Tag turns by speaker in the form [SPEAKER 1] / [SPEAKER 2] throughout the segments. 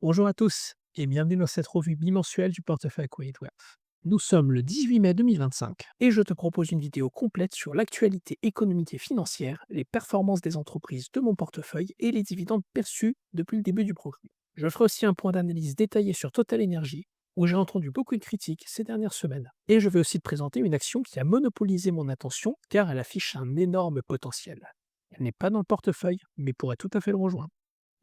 [SPEAKER 1] Bonjour à tous et bienvenue dans cette revue bimensuelle du portefeuille Quiet Wealth. Nous sommes le 18 mai 2025 et je te propose une vidéo complète sur l'actualité économique et financière, les performances des entreprises de mon portefeuille et les dividendes perçus depuis le début du programme. Je ferai aussi un point d'analyse détaillé sur Total Energy, où j'ai entendu beaucoup de critiques ces dernières semaines. Et je vais aussi te présenter une action qui a monopolisé mon attention car elle affiche un énorme potentiel. Elle n'est pas dans le portefeuille, mais pourrait tout à fait le rejoindre.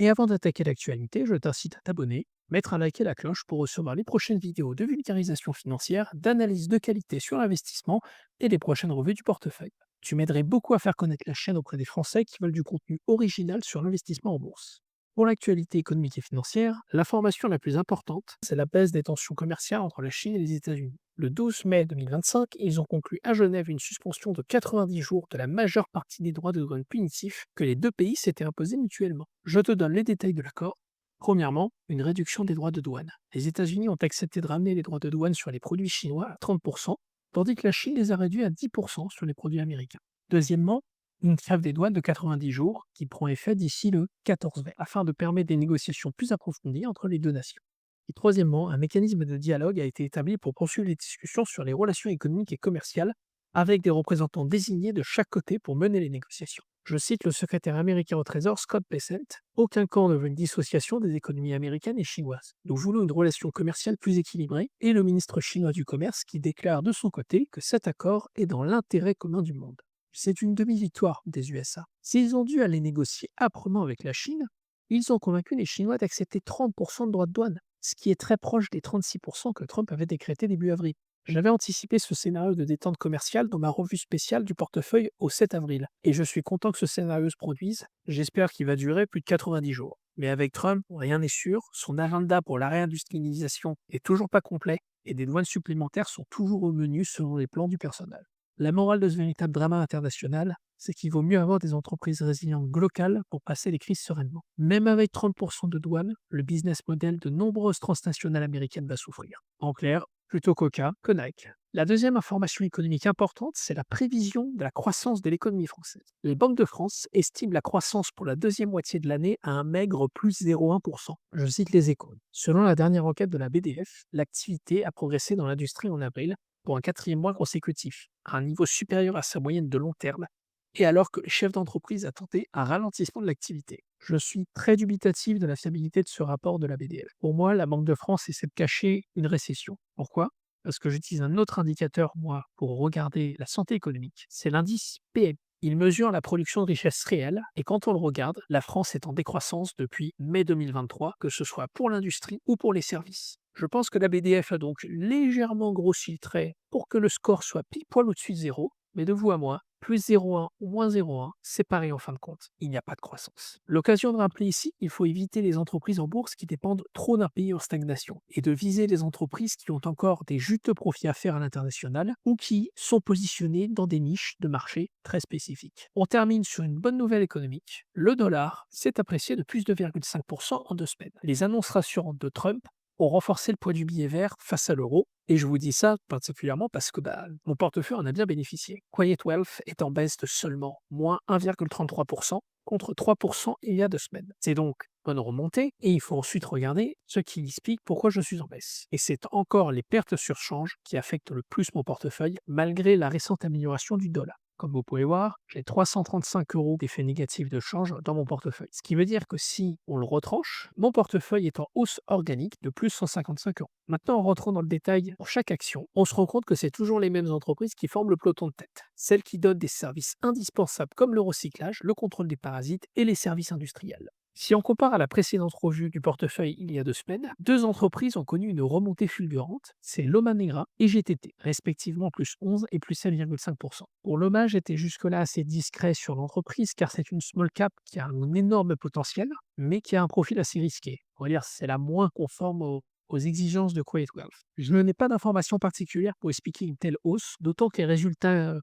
[SPEAKER 1] Et avant d'attaquer l'actualité, je t'incite à t'abonner, mettre à liker la cloche pour recevoir les prochaines vidéos de vulgarisation financière, d'analyse de qualité sur l'investissement et les prochaines revues du portefeuille. Tu m'aiderais beaucoup à faire connaître la chaîne auprès des Français qui veulent du contenu original sur l'investissement en bourse. Pour l'actualité économique et financière, l'information la plus importante, c'est la baisse des tensions commerciales entre la Chine et les États-Unis. Le 12 mai 2025, ils ont conclu à Genève une suspension de 90 jours de la majeure partie des droits de douane punitifs que les deux pays s'étaient imposés mutuellement. Je te donne les détails de l'accord. Premièrement, une réduction des droits de douane. Les États-Unis ont accepté de ramener les droits de douane sur les produits chinois à 30%, tandis que la Chine les a réduits à 10% sur les produits américains. Deuxièmement, une trêve des douanes de 90 jours qui prend effet d'ici le 14 mai, afin de permettre des négociations plus approfondies entre les deux nations. Et troisièmement, un mécanisme de dialogue a été établi pour poursuivre les discussions sur les relations économiques et commerciales, avec des représentants désignés de chaque côté pour mener les négociations. Je cite le secrétaire américain au Trésor, Scott Bessent: aucun camp ne veut une dissociation des économies américaines et chinoises. Nous voulons une relation commerciale plus équilibrée, et le ministre chinois du Commerce qui déclare de son côté que cet accord est dans l'intérêt commun du monde. C'est une demi-victoire des USA. S'ils ont dû aller négocier âprement avec la Chine, ils ont convaincu les Chinois d'accepter 30% de droits de douane, ce qui est très proche des 36% que Trump avait décrété début avril. J'avais anticipé ce scénario de détente commerciale dans ma revue spéciale du portefeuille au 7 avril, et je suis content que ce scénario se produise. J'espère qu'il va durer plus de 90 jours. Mais avec Trump, rien n'est sûr, son agenda pour la réindustrialisation est toujours pas complet, et des douanes supplémentaires sont toujours au menu selon les plans du personnel. La morale de ce véritable drama international, c'est qu'il vaut mieux avoir des entreprises résilientes locales pour passer les crises sereinement. Même avec 30% de douane, le business model de nombreuses transnationales américaines va souffrir. En clair, plutôt Coca que Nike. La deuxième information économique importante, c'est la prévision de la croissance de l'économie française. Les banques de France estiment la croissance pour la deuxième moitié de l'année à un maigre plus 0,1%. Je cite les Échos. Selon la dernière enquête de la BDF, l'activité a progressé dans l'industrie en avril pour un quatrième mois consécutif, à un niveau supérieur à sa moyenne de long terme, et alors que les chefs d'entreprise attendaient un ralentissement de l'activité. Je suis très dubitatif de la fiabilité de ce rapport de la BDF. Pour moi, la Banque de France essaie de cacher une récession. Pourquoi? Parce que j'utilise un autre indicateur, moi, pour regarder la santé économique. C'est l'indice PMI. Il mesure la production de richesse réelle, et quand on le regarde, la France est en décroissance depuis mai 2023, que ce soit pour l'industrie ou pour les services. Je pense que la BDF a donc légèrement grossi le trait pour que le score soit pile poil au-dessus de zéro, mais de vous à moi, plus 0,1 ou moins 0,1, c'est pareil en fin de compte, il n'y a pas de croissance. L'occasion de rappeler ici, il faut éviter les entreprises en bourse qui dépendent trop d'un pays en stagnation, et de viser les entreprises qui ont encore des juteux profits à faire à l'international ou qui sont positionnées dans des niches de marché très spécifiques. On termine sur une bonne nouvelle économique. Le dollar s'est apprécié de plus de 2,5% en 2 semaines. Les annonces rassurantes de Trump ont renforcé le poids du billet vert face à l'euro. Et je vous dis ça particulièrement parce que mon portefeuille en a bien bénéficié. Quiet Wealth est en baisse de seulement moins 1,33% contre 3% il y a 2 semaines. C'est donc bonne remontée et il faut ensuite regarder ce qui explique pourquoi je suis en baisse. Et c'est encore les pertes sur change qui affectent le plus mon portefeuille malgré la récente amélioration du dollar. Comme vous pouvez voir, j'ai 335 € d'effet négatif de change dans mon portefeuille. Ce qui veut dire que si on le retranche, mon portefeuille est en hausse organique de plus 155 €. Maintenant, en rentrant dans le détail pour chaque action, on se rend compte que c'est toujours les mêmes entreprises qui forment le peloton de tête. Celles qui donnent des services indispensables comme le recyclage, le contrôle des parasites et les services industriels. Si on compare à la précédente revue du portefeuille il y a 2 semaines, deux entreprises ont connu une remontée fulgurante, c'est Loma Negra et GTT, respectivement plus 11 et plus 7,5%. Pour Loma, j'étais jusque-là assez discret sur l'entreprise car c'est une small cap qui a un énorme potentiel, mais qui a un profil assez risqué. On va dire c'est la moins conforme aux exigences de Quiet Wealth. Je n'ai pas d'informations particulières pour expliquer une telle hausse, d'autant que les résultats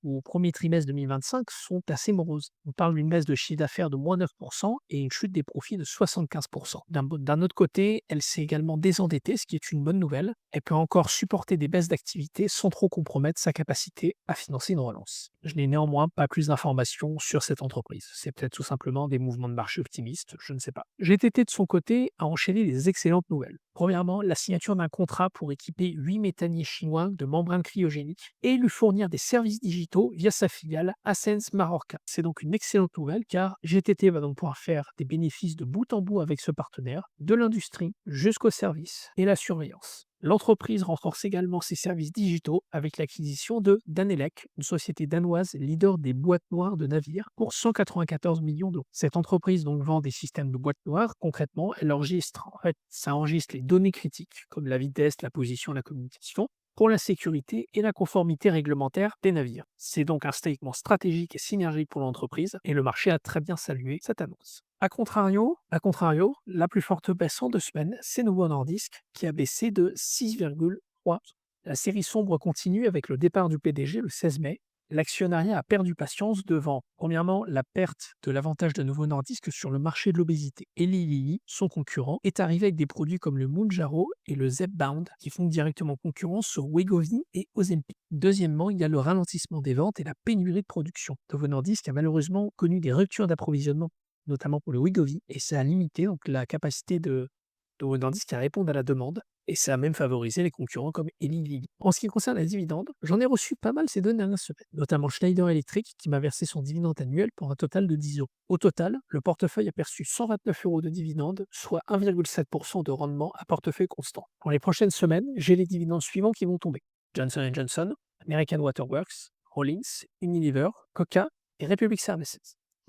[SPEAKER 1] au premier trimestre 2025 sont assez moroses. On parle d'une baisse de chiffre d'affaires de moins 9% et une chute des profits de 75%. D'un autre côté, elle s'est également désendettée, ce qui est une bonne nouvelle. Elle peut encore supporter des baisses d'activité sans trop compromettre sa capacité à financer une relance. Je n'ai néanmoins pas plus d'informations sur cette entreprise. C'est peut-être tout simplement des mouvements de marché optimistes, je ne sais pas. GTT de son côté a enchaîné des excellentes nouvelles. Premièrement, la signature d'un contrat pour équiper 8 méthaniers chinois de membranes cryogéniques et lui fournir des services digitaux via sa filiale Ascens Marorka. C'est donc une excellente nouvelle car GTT va donc pouvoir faire des bénéfices de bout en bout avec ce partenaire, de l'industrie jusqu'au service et la surveillance. L'entreprise renforce également ses services digitaux avec l'acquisition de Danelec, une société danoise leader des boîtes noires de navires, pour 194 millions d'euros. Cette entreprise donc vend des systèmes de boîtes noires. Concrètement, elle enregistre, ça enregistre les données critiques comme la vitesse, la position, la communication, pour la sécurité et la conformité réglementaire des navires. C'est donc un statement stratégique et synergique pour l'entreprise et le marché a très bien salué cette annonce. A contrario, la plus forte baisse en 2 semaines, c'est Novo Nordisk qui a baissé de 6,3%. La série sombre continue avec le départ du PDG le 16 mai. L'actionnariat a perdu patience devant, premièrement, la perte de l'avantage de Novo Nordisk sur le marché de l'obésité. Eli Lilly, son concurrent, est arrivé avec des produits comme le Mounjaro et le Zepbound qui font directement concurrence aux Wegovy et Ozempic. Deuxièmement, il y a le ralentissement des ventes et la pénurie de production. Novo Nordisk a malheureusement connu des ruptures d'approvisionnement, notamment pour le Wegovy, et ça a limité donc la capacité de Novo Nordisk à répondre à la demande. Et ça a même favorisé les concurrents comme Eli Lilly. En ce qui concerne les dividendes, j'en ai reçu pas mal ces 2 dernières semaines, notamment Schneider Electric qui m'a versé son dividende annuel pour un total de 10 euros. Au total, le portefeuille a perçu 129 euros de dividendes, soit 1,7% de rendement à portefeuille constant. Pour les prochaines semaines, j'ai les dividendes suivants qui vont tomber: Johnson & Johnson, American Waterworks, Rollins, Unilever, Coca et Republic Services.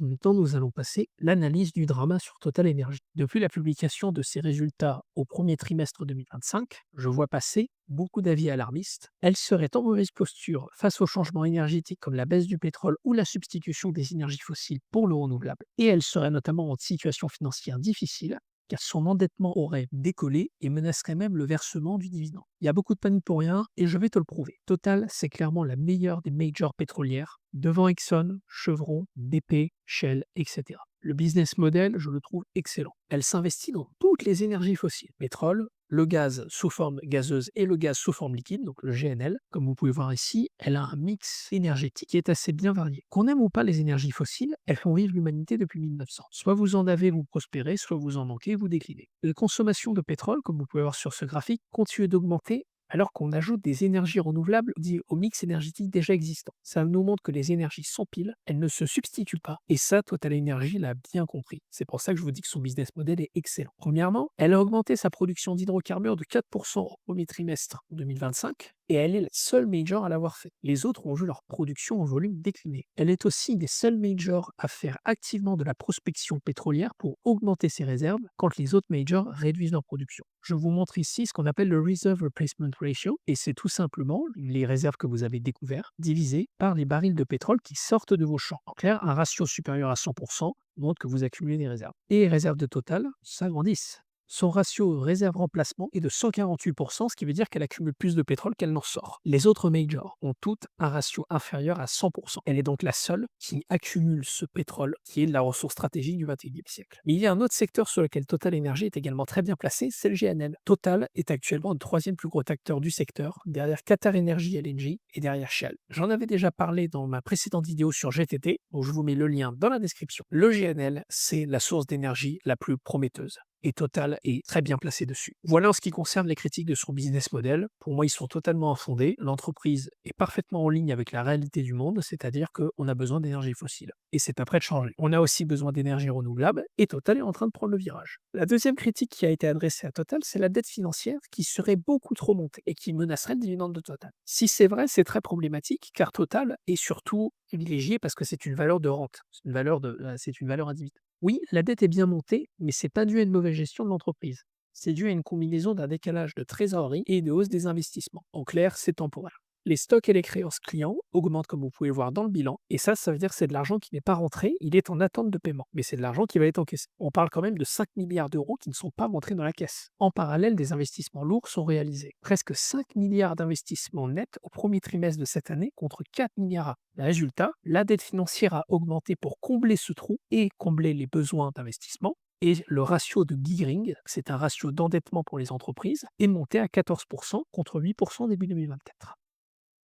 [SPEAKER 1] En même temps, nous allons passer l'analyse du drama sur Total Energy. Depuis la publication de ses résultats au premier trimestre 2025, je vois passer beaucoup d'avis alarmistes. Elle serait en mauvaise posture face aux changements énergétiques comme la baisse du pétrole ou la substitution des énergies fossiles pour le renouvelable. Et elle serait notamment en situation financière difficile car son endettement aurait décollé et menacerait même le versement du dividende. Il y a beaucoup de panique pour rien et je vais te le prouver. Total, c'est clairement la meilleure des majors pétrolières, devant Exxon, Chevron, BP, Shell, etc. Le business model, je le trouve excellent. Elle s'investit dans toutes les énergies fossiles: pétrole, le gaz sous forme gazeuse et le gaz sous forme liquide, donc le GNL. Comme vous pouvez voir ici, elle a un mix énergétique qui est assez bien varié. Qu'on aime ou pas les énergies fossiles, elles font vivre l'humanité depuis 1900. Soit vous en avez, vous prospérez, soit vous en manquez, vous déclinez. La consommation de pétrole, comme vous pouvez voir sur ce graphique, continue d'augmenter alors qu'on ajoute des énergies renouvelables au mix énergétique déjà existant. Ça nous montre que les énergies s'empilent, elles ne se substituent pas. Et ça, Total Energy l'a bien compris. C'est pour ça que je vous dis que son business model est excellent. Premièrement, elle a augmenté sa production d'hydrocarbures de 4% au premier trimestre 2025 et elle est la seule major à l'avoir fait. Les autres ont vu leur production en volume décliner. Elle est aussi des seules majors à faire activement de la prospection pétrolière pour augmenter ses réserves quand les autres majors réduisent leur production. Je vous montre ici ce qu'on appelle le Reserve Replacement Ratio, et c'est tout simplement les réserves que vous avez découvertes divisées par les barils de pétrole qui sortent de vos champs. En clair, un ratio supérieur à 100% montre que vous accumulez des réserves. Et les réserves de Total s'agrandissent. Son ratio réserve-remplacement est de 148%, ce qui veut dire qu'elle accumule plus de pétrole qu'elle n'en sort. Les autres majors ont toutes un ratio inférieur à 100%. Elle est donc la seule qui accumule ce pétrole, qui est de la ressource stratégique du XXIe siècle. Mais il y a un autre secteur sur lequel Total Energy est également très bien placé, c'est le GNL. Total est actuellement le troisième plus gros acteur du secteur, derrière Qatar Energy LNG et derrière Shell. J'en avais déjà parlé dans ma précédente vidéo sur GTT, donc je vous mets le lien dans la description. Le GNL, c'est la source d'énergie la plus prometteuse. Et Total est très bien placé dessus. Voilà en ce qui concerne les critiques de son business model. Pour moi, ils sont totalement infondés. L'entreprise est parfaitement en ligne avec la réalité du monde, c'est-à-dire qu'on a besoin d'énergie fossile. Et c'est pas prêt de changer. On a aussi besoin d'énergie renouvelable, et Total est en train de prendre le virage. La deuxième critique qui a été adressée à Total, c'est la dette financière qui serait beaucoup trop montée et qui menacerait le dividende de Total. Si c'est vrai, c'est très problématique, car Total est surtout privilégié parce que c'est une valeur de rente, c'est une valeur individuelle. Oui, la dette est bien montée, mais c'est pas dû à une mauvaise gestion de l'entreprise. C'est dû à une combinaison d'un décalage de trésorerie et de hausse des investissements. En clair, c'est temporaire. Les stocks et les créances clients augmentent comme vous pouvez le voir dans le bilan, et ça veut dire que c'est de l'argent qui n'est pas rentré, il est en attente de paiement, mais c'est de l'argent qui va être encaissé. On parle quand même de 5 milliards d'euros qui ne sont pas rentrés dans la caisse. En parallèle, des investissements lourds sont réalisés. Presque 5 milliards d'investissements nets au premier trimestre de cette année contre 4 milliards à. Résultat, la dette financière a augmenté pour combler ce trou et combler les besoins d'investissement. Et le ratio de gearing, c'est un ratio d'endettement pour les entreprises, est monté à 14% contre 8% début 2024.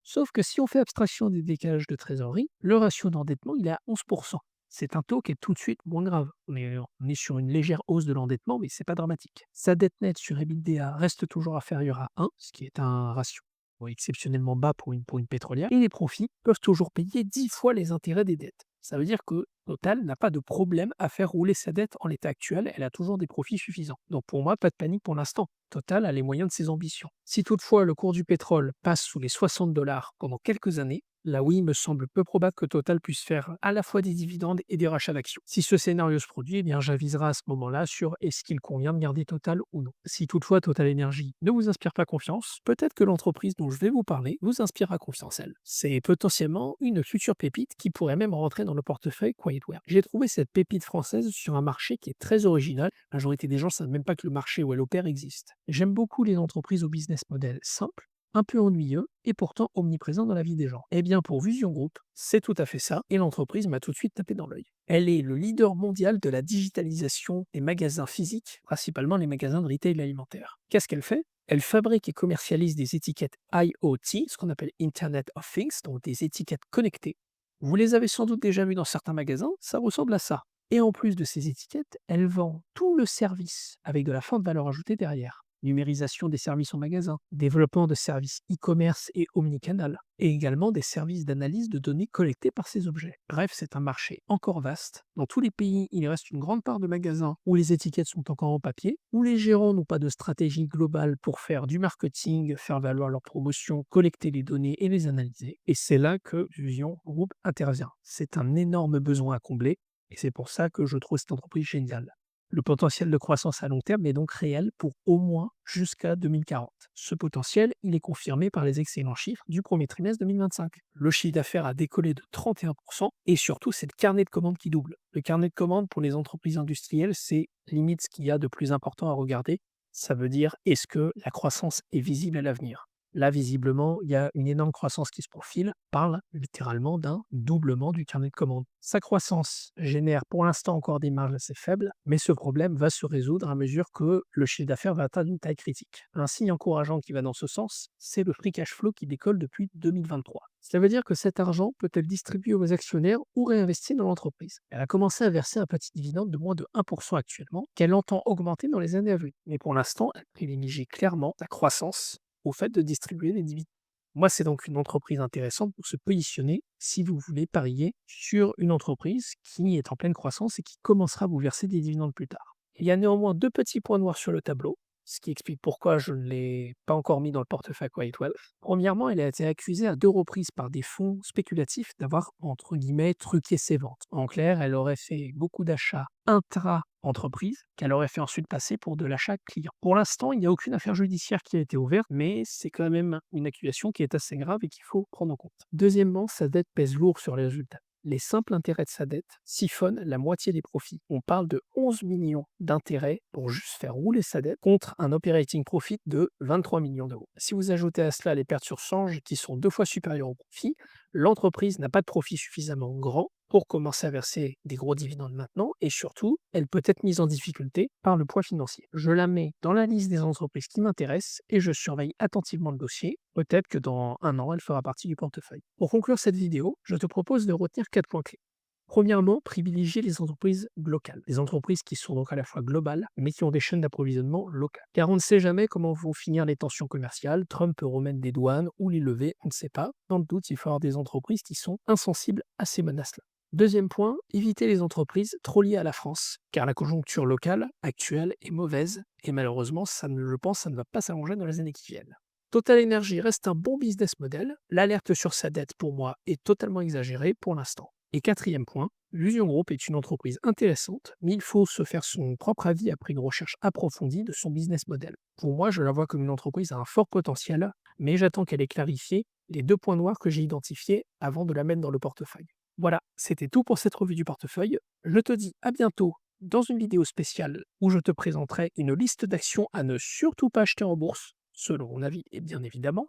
[SPEAKER 1] Sauf que si on fait abstraction des décalages de trésorerie, le ratio d'endettement, il est à 11%. C'est un taux qui est tout de suite moins grave. On est sur une légère hausse de l'endettement, mais c'est pas dramatique. Sa dette nette sur EBITDA reste toujours inférieure à 1, ce qui est un ratio exceptionnellement bas pour une pétrolière, et les profits peuvent toujours payer 10 fois les intérêts des dettes. Ça veut dire que Total n'a pas de problème à faire rouler sa dette en l'état actuel, elle a toujours des profits suffisants. Donc pour moi, pas de panique pour l'instant. Total a les moyens de ses ambitions. Si toutefois le cours du pétrole passe sous les 60 dollars pendant quelques années, là oui, il me semble peu probable que Total puisse faire à la fois des dividendes et des rachats d'actions. Si ce scénario se produit, eh bien j'aviserai à ce moment-là sur est-ce qu'il convient de garder Total ou non. Si toutefois Total Energy ne vous inspire pas confiance, peut-être que l'entreprise dont je vais vous parler vous inspirera confiance elle. C'est potentiellement une future pépite qui pourrait même rentrer dans le portefeuille QuietWare. J'ai trouvé cette pépite française sur un marché qui est très original. La majorité des gens ne savent même pas que le marché où elle opère existe. J'aime beaucoup les entreprises au business model simple, un peu ennuyeux et pourtant omniprésent dans la vie des gens. Eh bien pour Vision Group, c'est tout à fait ça et l'entreprise m'a tout de suite tapé dans l'œil. Elle est le leader mondial de la digitalisation des magasins physiques, principalement les magasins de retail alimentaire. Qu'est-ce qu'elle fait? Elle fabrique et commercialise des étiquettes IoT, ce qu'on appelle Internet of Things, donc des étiquettes connectées. Vous les avez sans doute déjà vues dans certains magasins, ça ressemble à ça. Et en plus de ces étiquettes, elle vend tout le service avec de la forte valeur ajoutée derrière. Numérisation des services en magasin, développement de services e-commerce et omnicanal, et également des services d'analyse de données collectées par ces objets. Bref, c'est un marché encore vaste. Dans tous les pays, il reste une grande part de magasins où les étiquettes sont encore en papier, où les gérants n'ont pas de stratégie globale pour faire du marketing, faire valoir leurs promotions, collecter les données et les analyser. Et c'est là que Vision Group intervient. C'est un énorme besoin à combler, et c'est pour ça que je trouve cette entreprise géniale. Le potentiel de croissance à long terme est donc réel pour au moins jusqu'à 2040. Ce potentiel, il est confirmé par les excellents chiffres du premier trimestre 2025. Le chiffre d'affaires a décollé de 31% et surtout, c'est le carnet de commandes qui double. Le carnet de commandes pour les entreprises industrielles, c'est limite ce qu'il y a de plus important à regarder. Ça veut dire est-ce que la croissance est visible à l'avenir. Là, visiblement, il y a une énorme croissance qui se profile, parle littéralement d'un doublement du carnet de commandes. Sa croissance génère pour l'instant encore des marges assez faibles, mais ce problème va se résoudre à mesure que le chiffre d'affaires va atteindre une taille critique. Un signe encourageant qui va dans ce sens, c'est le free cash flow qui décolle depuis 2023. Cela veut dire que cet argent peut être distribué aux actionnaires ou réinvesti dans l'entreprise. Elle a commencé à verser un petit dividende de moins de 1% actuellement, qu'elle entend augmenter dans les années à venir. Mais pour l'instant, elle privilégie clairement la croissance au fait de distribuer des dividendes. Moi, c'est donc une entreprise intéressante pour se positionner si vous voulez parier sur une entreprise qui est en pleine croissance et qui commencera à vous verser des dividendes plus tard. Il y a néanmoins deux petits points noirs sur le tableau, ce qui explique pourquoi je ne l'ai pas encore mis dans le portefeuille QuietWealth. Premièrement, elle a été accusée à 2 reprises par des fonds spéculatifs d'avoir, entre guillemets, truqué ses ventes. En clair, elle aurait fait beaucoup d'achats intra-entreprise qu'elle aurait fait ensuite passer pour de l'achat client. Pour l'instant, il n'y a aucune affaire judiciaire qui a été ouverte, mais c'est quand même une accusation qui est assez grave et qu'il faut prendre en compte. Deuxièmement, sa dette pèse lourd sur les résultats. Les simples intérêts de sa dette siphonnent la moitié des profits. On parle de 11 millions d'intérêts pour juste faire rouler sa dette contre un operating profit de 23 millions d'euros. Si vous ajoutez à cela les pertes sur change qui sont 2 fois supérieures au profit, l'entreprise n'a pas de profit suffisamment grand pour commencer à verser des gros dividendes maintenant et surtout, elle peut être mise en difficulté par le poids financier. Je la mets dans la liste des entreprises qui m'intéressent et je surveille attentivement le dossier. Peut-être que dans un an, elle fera partie du portefeuille. Pour conclure cette vidéo, je te propose de retenir 4 points clés. Premièrement, privilégier les entreprises locales. Les entreprises qui sont donc à la fois globales, mais qui ont des chaînes d'approvisionnement locales. Car on ne sait jamais comment vont finir les tensions commerciales. Trump peut remettre des douanes ou les lever, on ne sait pas. Dans le doute, il faut avoir des entreprises qui sont insensibles à ces menaces-là. Deuxième point, éviter les entreprises trop liées à la France, car la conjoncture locale actuelle est mauvaise et malheureusement, je pense, ça ne va pas s'arranger dans les années qui viennent. Total Energy reste un bon business model. L'alerte sur sa dette, pour moi, est totalement exagérée pour l'instant. Et quatrième point, Vision Group est une entreprise intéressante, mais il faut se faire son propre avis après une recherche approfondie de son business model. Pour moi, je la vois comme une entreprise à un fort potentiel, mais j'attends qu'elle ait clarifié les 2 points noirs que j'ai identifiés avant de la mettre dans le portefeuille. Voilà, c'était tout pour cette revue du portefeuille. Je te dis à bientôt dans une vidéo spéciale où je te présenterai une liste d'actions à ne surtout pas acheter en bourse, selon mon avis et bien évidemment,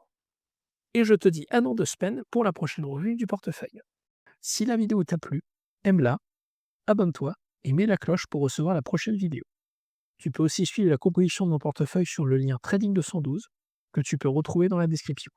[SPEAKER 1] et je te dis à dans 2 semaines pour la prochaine revue du portefeuille. Si la vidéo t'a plu, aime-la, abonne-toi et mets la cloche pour recevoir la prochaine vidéo. Tu peux aussi suivre la composition de mon portefeuille sur le lien Trading 212 que tu peux retrouver dans la description.